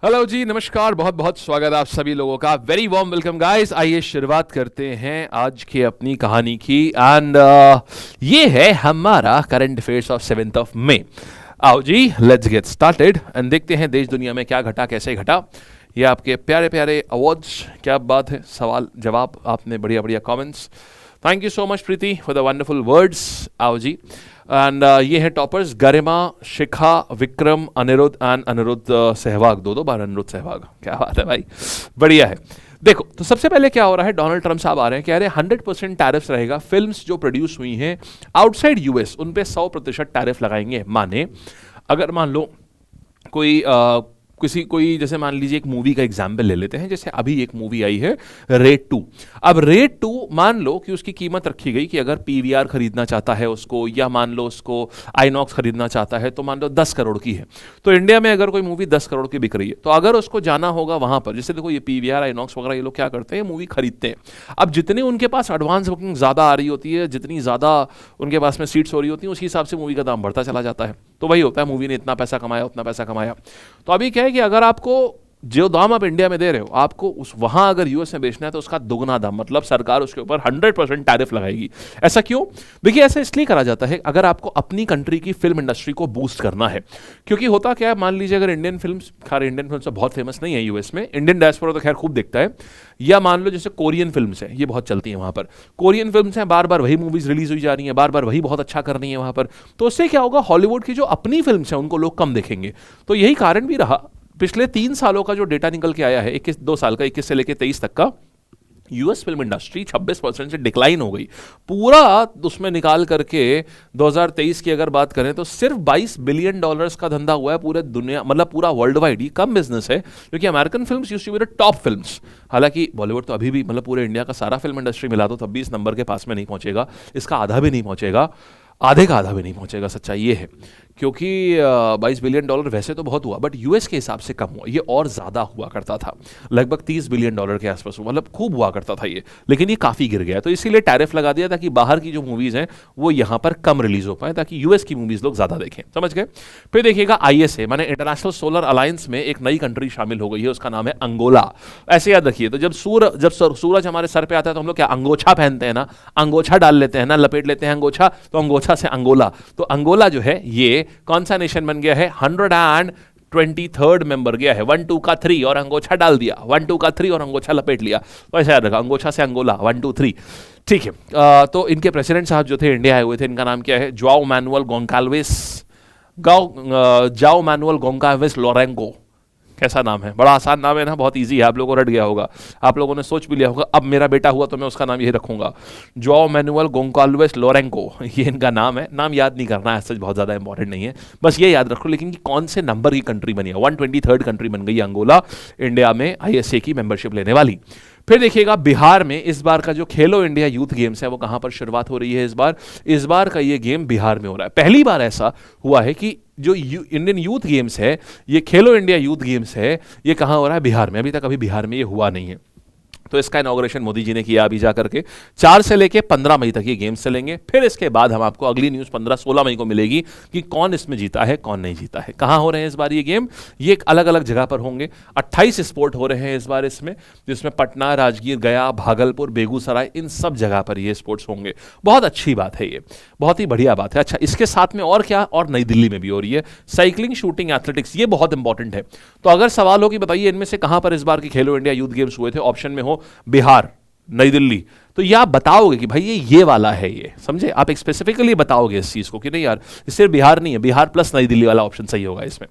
Hello जी, नमस्कार, बहुत बहुत स्वागत है आप सभी लोगों का। Very warm welcome guys. आइए शुरुआत करते हैं आज की अपनी कहानी की। एंड ये है हमारा current affairs of 7th of May. आओ जी, लेट्स गेट स्टार्टेड एंड देखते हैं देश दुनिया में क्या घटा, कैसे घटा। ये आपके प्यारे प्यारे अवार्ड्स, क्या बात है, सवाल जवाब, आपने बढ़िया बढ़िया comments. Thank you so much Preeti for the wonderful words. आओ जी। एंड ये है टॉपर्स गरिमा, शिखा, विक्रम, अनिरुद्ध एंड अनिरुद्ध सहवाग। दो बार अनिरुद्ध सहवाग, क्या बात है भाई, बढ़िया है। देखो तो सबसे पहले क्या हो रहा है, डोनाल्ड ट्रंप साहब आ रहे हैं, कह रहे हैं 100% टैरिफ रहेगा। फिल्म्स जो प्रोड्यूस हुई हैं आउटसाइड यूएस उन पे 100% टैरिफ लगाएंगे। माने अगर मान लो कोई कोई जैसे मान लीजिए एक मूवी का एग्जाम्पल ले लेते हैं। जैसे अभी एक मूवी आई है रेड 2। अब रेड 2 मान लो कि उसकी कीमत रखी गई कि अगर पीवीआर खरीदना चाहता है उसको, या मान लो उसको आईनॉक्स खरीदना चाहता है, तो मान लो 10 करोड़ की है। तो इंडिया में अगर कोई मूवी 10 करोड़ की बिक रही है, तो अगर उसको जाना होगा वहां पर, जैसे देखो ये पीवीआर आईनॉक्स वगैरह ये लोग क्या करते हैं, मूवी खरीदते हैं। अब जितने उनके पास एडवांस बुकिंग ज्यादा आ रही होती है, जितनी ज्यादा उनके पास में सीट्स हो रही होती है, उसी हिसाब से मूवी का दाम बढ़ता चला जाता है। तो वही होता है, मूवी ने इतना पैसा कमाया, उतना पैसा कमाया। तो अभी क्या है कि अगर आपको जो दाम आप इंडिया में दे रहे हो, आपको उस वहां अगर यूएस में बेचना है तो उसका दुगना दाम, मतलब सरकार उसके ऊपर 100% टैरिफ लगाएगी। ऐसा क्यों? देखिए ऐसा इसलिए करा जाता है अगर आपको अपनी कंट्री की फिल्म इंडस्ट्री को बूस्ट करना है। क्योंकि होता क्या है, मान लीजिए अगर इंडियन फिल्म, खैर इंडियन फिल्म बहुत फेमस नहीं है यूएस में, इंडियन डायस्पोरा तो खैर खूब देखता है। या मान लो जैसे कोरियन फिल्म्स हैं, ये बहुत चलती हैं वहां पर। कोरियन फिल्म्स हैं, बार बार वही मूवीज रिलीज हुई जा रही हैं, बार बार वही बहुत अच्छा कर रही है वहां पर। तो उससे क्या होगा, हॉलीवुड की जो अपनी फिल्म्स हैं उनको लोग कम देखेंगे। तो यही कारण भी रहा, पिछले 3 सालों का जो डेटा निकल के आया है, 2 साल का, 21 से लेकर 23 तक का, यूएस फिल्म इंडस्ट्री 26% से डिक्लाइन हो गई पूरा। उसमें निकाल करके 2023 की अगर बात करें तो सिर्फ $22 बिलियन का धंधा हुआ है पूरे दुनिया, मतलब पूरा वर्ल्ड वाइड। ही कम बिजनेस है, क्योंकि American films used to be the top films. हालांकि बॉलीवुड तो अभी भी, मतलब पूरे इंडिया का सारा फिल्म इंडस्ट्री मिला दो तब भी इस नंबर के पास में नहीं पहुंचेगा, इसका आधा भी नहीं पहुंचेगा, आधे का आधा भी नहीं पहुंचेगा। सच्चाई ये है, क्योंकि $22 बिलियन वैसे तो बहुत हुआ, बट यूएस के हिसाब से कम हुआ। ये और ज़्यादा हुआ करता था, लगभग $30 बिलियन के आसपास, मतलब खूब हुआ करता था ये। लेकिन ये काफ़ी गिर गया, तो इसीलिए टैरिफ लगा दिया ताकि बाहर की जो मूवीज़ हैं वो यहाँ पर कम रिलीज हो पाए, ताकि यूएस की मूवीज़ लोग ज़्यादा देखें। समझ गए? फिर देखिएगा आईएसए, माने इंटरनेशनल सोलर अलायंस में एक नई कंट्री शामिल हो गई है, उसका नाम है अंगोला। ऐसे याद रखिए, तो जब सूरज हमारे सर पे आता है तो हम लोग क्या अंगोछा पहनते हैं ना, अंगोछा डाल लेते हैं ना, लपेट लेते हैं अंगोछा, तो अंगोछा से अंगोला। तो अंगोला जो है ये कौन सा नेशन बन गया है? 123rd मेंबर गया है। 1 2 का 3 और अंगोछा डाल दिया, 1 2 का 3 और अंगोछा लपेट लिया। तो ऐसा याद रखा, अंगोछा से अंगोला, 1 2 3। ठीक है। तो इनके प्रेसिडेंट साहब जो थे इंडिया आए हुए थे, इनका नाम क्या है? जाओ मैनुअल गोंकाल्वेस लोरेंको। कैसा नाम है, बड़ा आसान नाम है ना, बहुत इजी है, आप लोगों को रट गया होगा, आप लोगों ने सोच भी लिया होगा अब मेरा बेटा हुआ तो मैं उसका नाम यही रखूंगा, जोआओ मैनुअल गोंकाल्वेस लोरेंको। ये इनका नाम है। नाम याद नहीं करना है, सच बहुत ज़्यादा इंपॉर्टेंट नहीं है, बस ये याद रखो। लेकिन कि कौन से नंबर की कंट्री बनी है? 123rd कंट्री बन गई अंगोला इंडिया में आईएसए की मेंबरशिप लेने वाली। फिर देखिएगा बिहार में इस बार का जो खेलो इंडिया यूथ गेम्स है वो कहां पर शुरुआत हो रही है इस बार का ये गेम बिहार में हो रहा है। पहली बार ऐसा हुआ है कि जो इंडियन यूथ गेम्स है, ये खेलो इंडिया यूथ गेम्स है, ये कहां हो रहा है? बिहार में। अभी तक अभी बिहार में ये हुआ नहीं है। तो इसका इनॉग्रेशन मोदी जी ने किया अभी जाकर के। 4 से लेके 15 मई तक ये गेम्स चलेंगे। फिर इसके बाद हम आपको अगली न्यूज़ 15-16 मई को मिलेगी कि कौन इसमें जीता है, कौन नहीं जीता है। कहाँ हो रहे हैं इस बार ये गेम? ये एक अलग अलग जगह पर होंगे। 28 स्पोर्ट हो रहे हैं इस बार इसमें, जिसमें पटना, राजगीर, गया, भागलपुर, बेगूसराय, इन सब जगह पर ये स्पोर्ट्स होंगे। बहुत अच्छी बात है, ये बहुत ही बढ़िया बात है। अच्छा, इसके साथ में और क्या? और नई दिल्ली में भी हो रही है साइकिलिंग, शूटिंग, एथलेटिक्स, ये बहुत इंपॉर्टेंट है। तो अगर सवाल हो कि बताइए इनमें से कहां पर इस बार की खेलो इंडिया यूथ गेम्स हुए थे, ऑप्शन में हो बिहार, नई दिल्ली, तो ये आप बताओगे कि भाई ये वाला है, ये समझे? आप एक स्पेसिफिकली बताओगे इस चीज को कि नहीं यार सिर्फ बिहार नहीं है, बिहार प्लस नई दिल्ली वाला ऑप्शन सही होगा इसमें।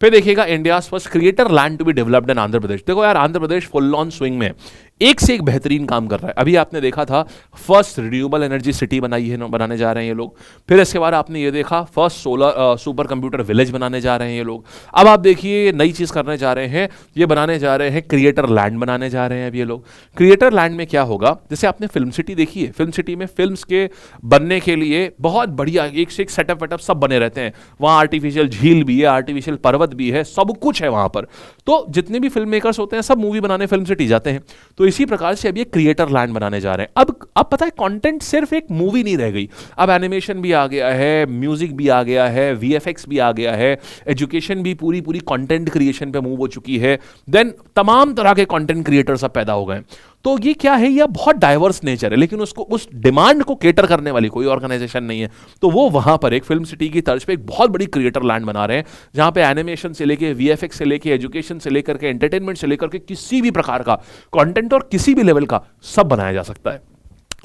फिर देखिएगा India first creator land to be developed in Andhra Pradesh. देखो यार, Andhra Pradesh full on swing में एक से एक बेहतरीन काम कर रहा है। अभी आपने देखा था फर्स्ट रिन्यूएबल एनर्जी सिटी बनाने जा रहे हैं ये लोग। फिर इसके बाद आपने ये देखा first solar super computer village बनाने जा रहे हैं ये लोग। अब आप देखिए नई चीज करने जा रहे हैं, ये बनाने जा रहे हैं क्रिएटर लैंड बनाने जा रहे हैं अब ये लोग। क्रिएटर लैंड में क्या होगा, जैसे आपने आपने फिल्म सिटी देखी है? फिल्म सिटी में फिल्म्स के बनने के लिए बहुत बढ़िया एक से एक सेटअप वेटअप सब बने रहते हैं। वहाँ आर्टिफिशियल झील भी है, आर्टिफिशियल पर्वत भी है, सब कुछ है वहाँ पर। तो जितने भी फिल्म मेकर्स होते हैं सब मूवी बनाने फिल्म सिटी जाते हैं। तो इसी प्रकार से अब ये क्रिएटर लैंड बनाने जा रहे हैं। अब पता है कंटेंट सिर्फ एक मूवी नहीं रह गई, अब एनिमेशन भी आ गया है, म्यूजिक भी आ गया है, वीएफएक्स भी आ गया है, एजुकेशन भी पूरी पूरी कंटेंट क्रिएशन पे मूव हो चुकी है। देन तमाम तरह के कंटेंट क्रिएटर्स अब पैदा हो गए। तो ये क्या है, ये बहुत डाइवर्स नेचर है, लेकिन उसको उस डिमांड को केटर करने वाली कोई ऑर्गेनाइजेशन नहीं है। तो वो वहां पर एक फिल्म सिटी की तर्ज पे एक बहुत बड़ी क्रिएटर लैंड बना रहे हैं, जहां पे एनिमेशन से लेके वीएफएक्स से लेके एजुकेशन से लेकर के एंटरटेनमेंट से लेकर के किसी भी प्रकार का कंटेंट और किसी भी लेवल का सब बनाया जा सकता है।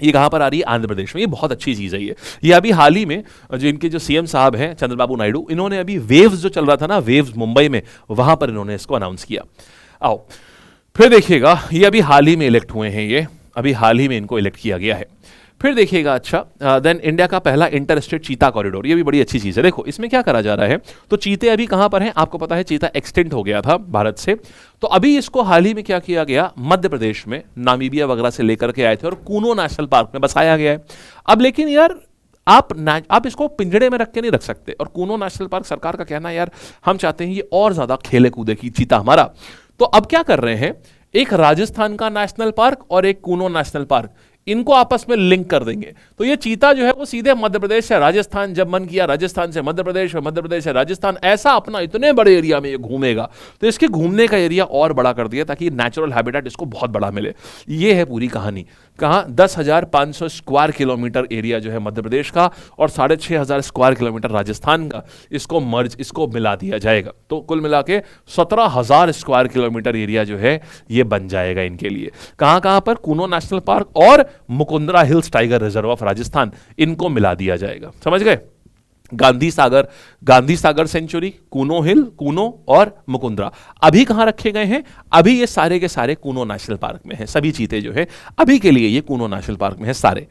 ये कहां पर आ रही है? आंध्र प्रदेश में। ये बहुत अच्छी चीज है। ये अभी हाल ही में जो इनके जो सीएम साहब हैं चंद्रबाबू नायडू, इन्होंने अभी वेव्स जो चल रहा था ना, वेव्स मुंबई में, वहां पर इन्होंने इसको अनाउंस किया। आओ फिर देखिएगा, ये अभी हाल ही में इलेक्ट हुए हैं, ये अभी हाल ही में इनको इलेक्ट किया गया है। फिर देखिएगा, अच्छा देन इंडिया का पहला इंटर स्टेट चीता कॉरिडोर, ये भी बड़ी अच्छी चीज है। देखो इसमें क्या करा जा रहा है, तो चीते अभी कहां पर हैं? आपको पता है चीता एक्सटेंट हो गया था भारत से, तो अभी इसको हाल ही में क्या किया गया, मध्य प्रदेश में नामीबिया वगैरह से लेकर के आए थे और कूनो नेशनल पार्क में बसाया गया है। अब लेकिन यार आप इसको पिंजड़े में रख के नहीं रख सकते, और कूनो नेशनल पार्क सरकार का कहना है यार हम चाहते हैं ये और ज्यादा खेले कूदे की चीता हमारा। तो अब क्या कर रहे हैं, एक राजस्थान का नेशनल पार्क और एक कूनो नेशनल पार्क, इनको आपस में लिंक कर देंगे। तो ये चीता जो है वो सीधे मध्य प्रदेश से राजस्थान, जब मन किया राजस्थान से मध्य प्रदेश, मध्य प्रदेश से राजस्थान, ऐसा अपना इतने बड़े एरिया में ये घूमेगा। तो इसके घूमने का एरिया और बड़ा कर दिया ताकि नेचुरल हैबिटेट इसको बहुत बड़ा मिले। ये है पूरी कहानी। कहाँ? 10,500 स्क्वायर किलोमीटर एरिया जो है मध्य प्रदेश का और 6,500 स्क्वायर किलोमीटर राजस्थान का, इसको मिला दिया जाएगा। तो कुल मिला के 17,000 स्क्वायर किलोमीटर एरिया जो है ये बन जाएगा इनके लिए। कहां कहां पर? कूनो नेशनल पार्क और Mukundra hills tiger reserve of Rajasthan, इनको मिला दिया जाएगा। समझ गए? गांधी सागर सेंचुरी, कूनो हिल, कूनो और मुकुंदरा अभी कहां रखे गए हैं? अभी ये सारे के सारे कूनो नेशनल पार्क में हैं। सभी चीते जो है अभी के लिए ये कूनो नेशनल पार्क में है सारे।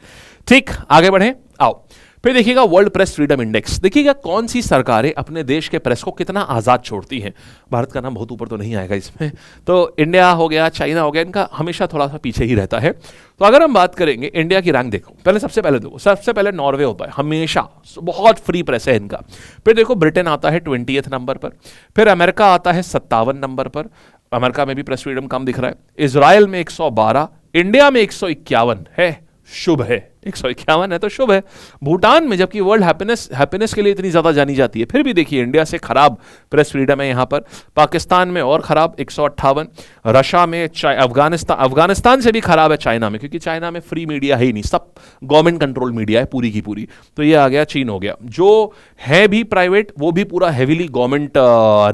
ठीक, आगे बढ़े। आओ फिर देखिएगा वर्ल्ड प्रेस फ्रीडम इंडेक्स। देखिएगा कौन सी सरकारें अपने देश के प्रेस को कितना आज़ाद छोड़ती हैं। भारत का नाम बहुत ऊपर तो नहीं आएगा इसमें, तो इंडिया हो गया, चाइना हो गया, इनका हमेशा थोड़ा सा पीछे ही रहता है। तो अगर हम बात करेंगे इंडिया की रैंक, देखो सबसे पहले नॉर्वे होता है, हमेशा बहुत फ्री प्रेस है इनका। फिर देखो ब्रिटेन आता है 20th नंबर पर, फिर अमेरिका आता है 57 नंबर पर, अमेरिका में भी प्रेस फ्रीडम कम दिख रहा है। इजराइल में 112, इंडिया में 151 है, शुभ है, 151 है तो शुभ है। भूटान में, जबकि वर्ल्ड हैप्पीनेस के लिए इतनी ज्यादा जानी जाती है, फिर भी देखिए इंडिया से खराब प्रेस फ्रीडम है यहां पर। पाकिस्तान में और खराब 158, रशिया में, अफगानिस्तान से भी खराब है चाइना में, क्योंकि चाइना में फ्री मीडिया है ही नहीं, सब गवर्नमेंट कंट्रोल मीडिया है पूरी की पूरी। तो ये आ गया, चीन हो गया, जो है भी प्राइवेट वो भी पूरा हैवीली गवर्नमेंट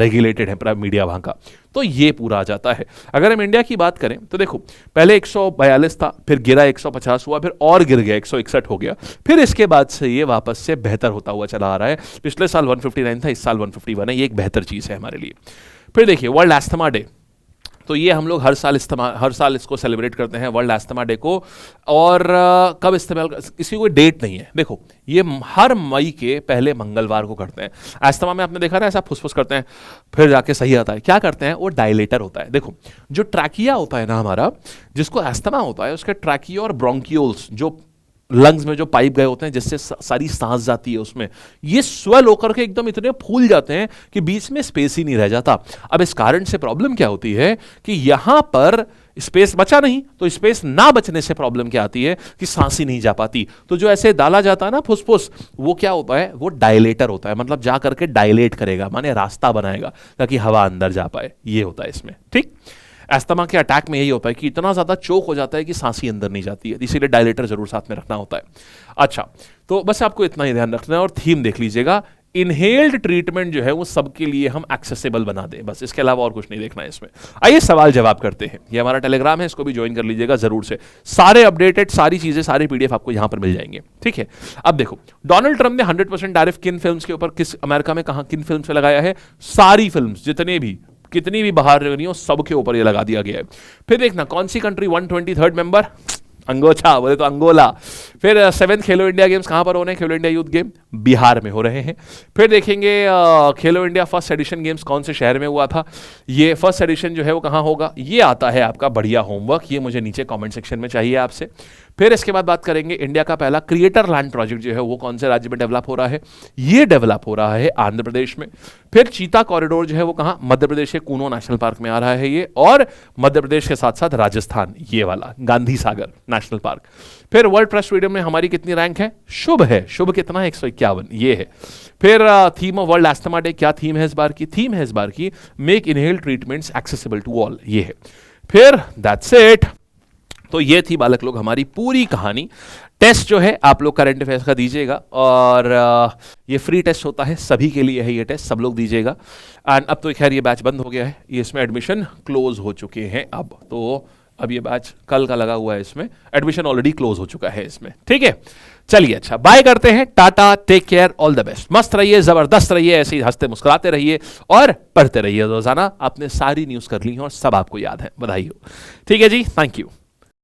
रेगुलेटेड है मीडिया वहां का। तो ये पूरा आ जाता है। अगर हम इंडिया की बात करें तो देखो पहले 142 था, फिर गिरा 150 हुआ, फिर और गिर गया 161 हो गया, फिर इसके बाद से ये वापस से बेहतर होता हुआ चला आ रहा है। पिछले साल 159 था, इस साल 151 है, ये एक बेहतर चीज है हमारे लिए। फिर देखिए वर्ल्ड एस्थमा डे, तो ये हम लोग हर साल इसको सेलिब्रेट करते हैं, वर्ल्ड एस्थमा डे को। और कब इस्तेमाल, इसकी कोई डेट नहीं है। देखो ये हर मई के पहले मंगलवार को करते हैं। एस्थमा में आपने देखा ना, ऐसा फुसफुस करते हैं फिर जाके सही आता है। क्या करते हैं? वो डायलेटर होता है। देखो जो ट्रैकिया होता है ना हमारा, जिसको एस्थमा होता है, उसके ट्रैकिया और ब्रोंकियोल्स, जो लंग्स में जो पाइप गए होते हैं जिससे सारी सांस जाती है, उसमें ये स्वेल होकर के एकदम इतने फूल जाते हैं कि बीच में स्पेस ही नहीं रह जाता। अब इस कारण से प्रॉब्लम क्या होती है कि यहां पर स्पेस बचा नहीं, तो स्पेस ना बचने से प्रॉब्लम क्या आती है कि सांस ही नहीं जा पाती। तो जो ऐसे डाला जाता है ना फुसफुस, वो क्या होता है? वो डायलेटर होता है, मतलब जा करके डायलेट करेगा, माने रास्ता बनाएगा ताकि हवा अंदर जा पाए। ये होता है इसमें। ठीक, एस्थमा के अटैक में यही होता है कि इतना ज्यादा चोक हो जाता है कि सांस ही अंदर नहीं जाती है, इसीलिए डायलेटर जरूर साथ में रखना होता है। अच्छा, तो बस आपको इतना ही ध्यान रखना है। और थीम देख लीजिएगा, इनहेल्ड ट्रीटमेंट जो है वो सबके लिए हम एक्सेसिबल बना दें, बस इसके अलावा और कुछ नहीं देखना है इसमें। आइए सवाल जवाब करते हैं। ये हमारा टेलीग्राम है, इसको भी ज्वाइन कर लीजिएगा जरूर से। सारे अपडेटेड सारी चीजें, सारे पीडीएफ आपको यहां पर मिल जाएंगे। ठीक है, अब देखो डोनाल्ड ट्रंप ने 100% टैरिफ किन फिल्म्स के ऊपर, किस अमेरिका में कहां किन फिल्म पे लगाया है? सारी फिल्म्स, जितने भी कितनी भी बाहर रही हो, सबके ऊपर ये लगा दिया गया है। फिर देखना कौन सी कंट्री 123rd मेंबर, अंगोछा बोले तो अंगोला। फिर 7th खेलो इंडिया गेम्स कहां पर हो रहे हैं? खेलो इंडिया यूथ गेम बिहार में हो रहे हैं। फिर देखेंगे खेलो इंडिया फर्स्ट एडिशन गेम्स कौन से शहर में हुआ था। ये फर्स्ट एडिशन जो है वो कहां होगा, ये आता है आपका बढ़िया होमवर्क, ये मुझे नीचे कमेंट सेक्शन में चाहिए आपसे। फिर इसके बाद बात करेंगे इंडिया का पहला क्रिएटर लैंड प्रोजेक्ट जो है वो कौन से राज्य में डेवलप हो रहा है, ये डेवलप हो रहा है आंध्र प्रदेश में। फिर चीता कॉरिडोर जो है वो कहां, मध्य प्रदेश के कूनो नेशनल पार्क में आ रहा है ये, और मध्य प्रदेश के साथ साथ राजस्थान, ये वाला गांधी सागर नेशनल पार्क। फिर वर्ल्ड प्रेस फ्रीडम में हमारी कितनी रैंक है, शुभ है, शुभ कितना है 151, ये है। फिर theme of World Asthma Day, क्या थीम है इस बार की, थीम है इस बार की make inhale treatments accessible to all, ये है। फिर दैट्स इट। तो ये थी बालक लोग हमारी पूरी कहानी। टेस्ट जो है आप लोग करंट अफेयर्स का दीजिएगा, और ये फ्री टेस्ट होता है, सभी के लिए है ये टेस्ट, सब लोग दीजिएगा। एंड अब तो खैर ये बैच बंद हो गया है, ये इसमें एडमिशन क्लोज हो चुके हैं अब अब ये बैच कल का लगा हुआ है, इसमें एडमिशन ऑलरेडी क्लोज हो चुका है इसमें, ठीक है। चलिए अच्छा, बाय करते हैं, tata, take care, all the best, मस्त रहिए, जबरदस्त रहिए, ऐसे ही हंसते मुस्कुराते रहिए और पढ़ते रहिए रोजाना। आपने सारी न्यूज कर ली हैं और सब आपको याद है, बधाई हो। ठीक है जी, थैंक यू।